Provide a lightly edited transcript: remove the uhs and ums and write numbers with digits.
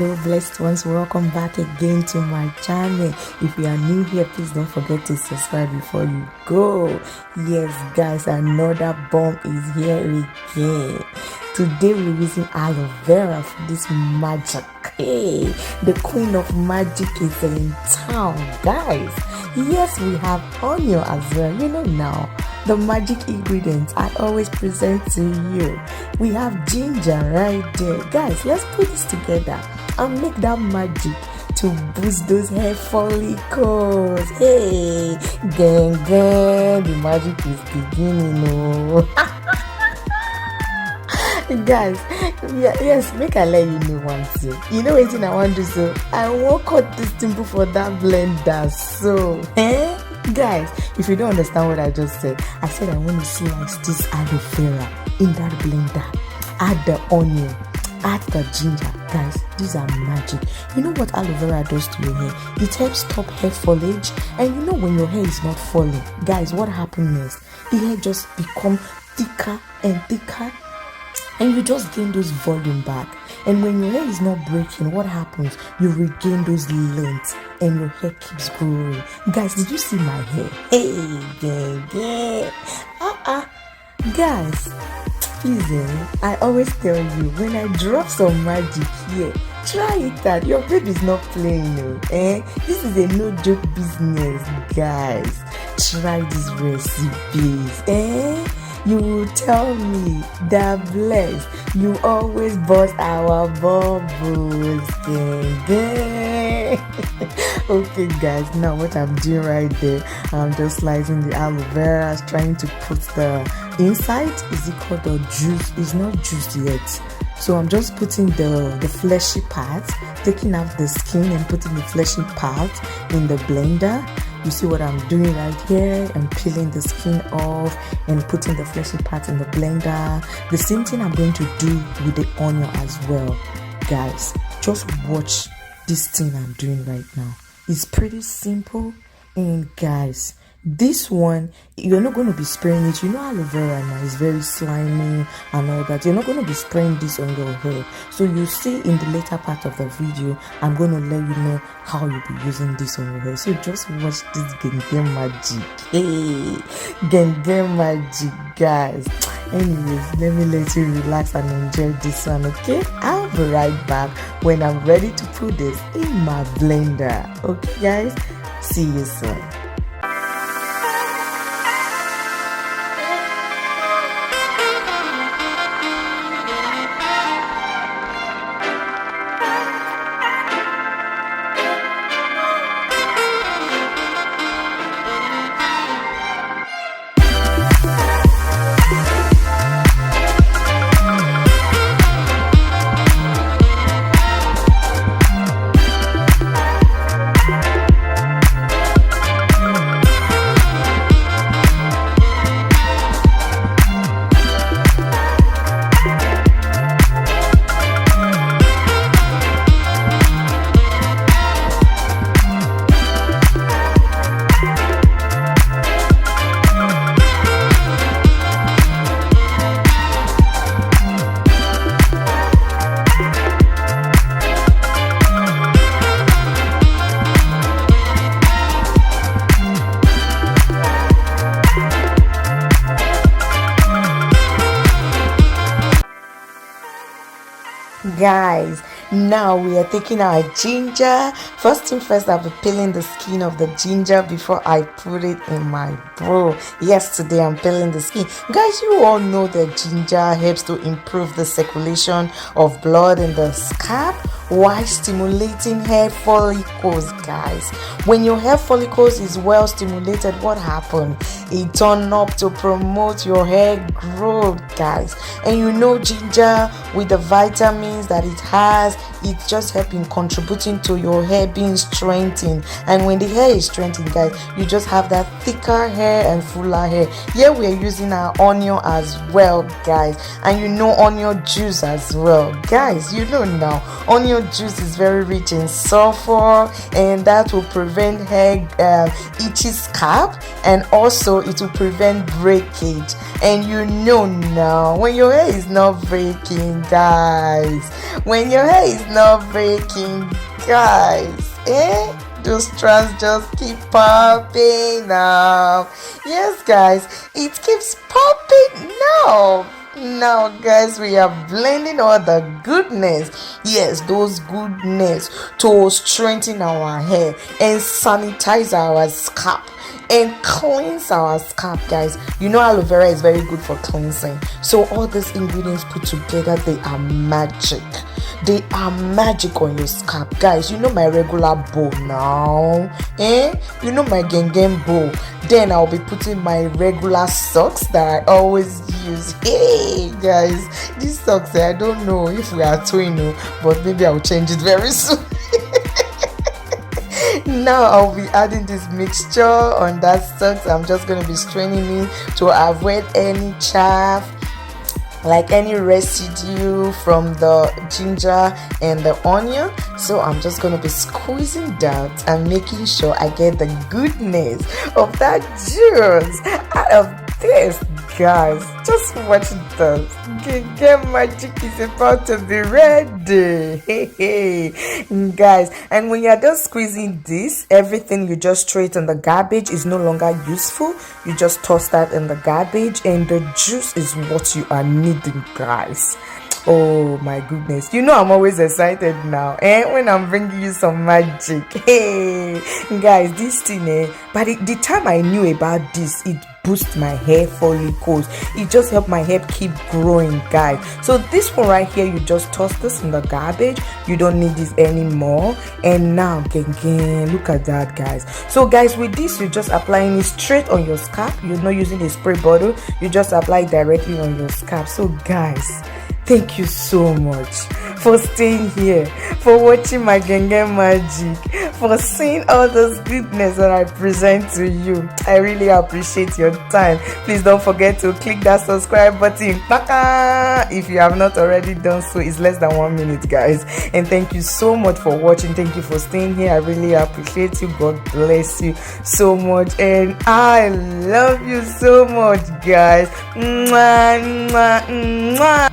Hello blessed ones, welcome back again to my channel. If you are new here, please don't forget to subscribe before you go. Yes guys, another bomb is here again. Today we're using aloe vera for this magic. Hey, the queen of magic is in town, guys. Yes, we have onion as well. You know now, the magic ingredients I always present to you. We have ginger right there. Guys, let's put this together and make that magic to boost those hair follicles. Hey, gang, the magic is beginning. Oh. Guys, yes, make I let you know one thing. You know what I want to do? So I won't cut this timber for that blender. So, guys, if you don't understand what I just said, I said I want to slice this aloe vera in that blender. Add the onion, add the ginger. Guys, these are magic. You know what aloe vera does to your hair? It helps stop hair foliage. And you know when your hair is not falling, guys, what happens is the hair just become thicker and thicker, and you just gain those volume back. And when your hair is not breaking, what happens? You regain those lengths and your hair keeps growing. Guys, did you see my hair? Hey, guys, please, I always tell you, when I drop some magic here, try it out. Your baby's not playing, no. This is a no joke business, guys. Try these recipes, You will tell me that bless you always bust our bubbles. Okay guys, now what I'm doing right there, I'm just slicing the aloe vera, trying to put the inside. Is it called the juice? It's not juice yet. So I'm just putting the fleshy part, taking out the skin and putting the fleshy part in the blender. You see what I'm doing right here? I'm peeling the skin off and putting the fleshy part in the blender. The same thing I'm going to do with the onion as well. Guys, just watch this thing I'm doing right now. It's pretty simple, and guys, this one, you're not going to be spraying it. You know aloe vera now is very slimy and all that. You're not going to be spraying this on your hair. So you see in the later part of the video, I'm going to let you know how you'll be using this on your hair. So just watch this genge magic. Hey, genge magic, guys. Anyways, let me let you relax and enjoy this one, okay? I'll be right back when I'm ready to put this in my blender. Okay, guys? See you soon. Guys, now we are taking our ginger. First thing first, I'll be peeling the skin of the ginger before I put it in my bowl. Yes, today I'm peeling the skin. Guys, you all know that ginger helps to improve the circulation of blood in the scalp while stimulating hair follicles. Guys, when your hair follicles is well stimulated, what happens? It turn up to promote your hair growth, guys. And you know ginger, with the vitamins that it has, it's just helping contributing to your hair being strengthened. And when the hair is strengthened, guys, you just have that thicker hair and fuller hair. Here we are using our onion as well, guys, and you know onion juice as well. Guys, you know now onion juice is very rich in sulphur, and that will prevent hair itchy scalp, and also it will prevent breakage. And you know now when your hair is not breaking, guys, when your hair is not breaking, guys. Those strands just keep popping now. Yes, guys, it keeps popping now. Now, guys, we are blending all the goodness. Yes, those goodness to strengthen our hair and sanitize our scalp and cleanse our scalp, guys. You know, aloe vera is very good for cleansing. So all these ingredients put together, they are magic. They are magic on your scalp, guys. You know my regular bowl now, you know my gengem bowl. Then I'll be putting my regular socks that I always use. Hey guys, these socks, I don't know if we are twin, but maybe I'll change it very soon. Now I'll be adding this mixture on that socks. I'm just going to be straining it to avoid any chaff, like any residue from the ginger and the onion. So I'm just going to be squeezing that and making sure I get the goodness of that juice out of this, guys. Just watch this. Get magic is about to be ready. Hey, guys, and when you're done squeezing this, everything you just throw it in the garbage is no longer useful. You just toss that in the garbage, and the juice is what you are needing, guys. Oh my goodness, you know I'm always excited now when I'm bringing you some magic. Hey guys, this thing but the time I knew about this, it boost my hair follicles. It just helped my hair keep growing, guys. So this one right here, you just toss this in the garbage. You don't need this anymore. And now look at that, guys. So guys, with this, you're just applying it straight on your scalp. You're not using a spray bottle. You just apply it directly on your scalp. So guys, thank you so much for staying here, for watching my genge magic, for seeing all this goodness that I present to you. I really appreciate your time. Please don't forget to click that subscribe button if you have not already done so. It's less than 1 minute, guys. And thank you so much for watching. Thank you for staying here. I really appreciate you. God bless you so much, and I love you so much, guys. Mwah, mwah, mwah.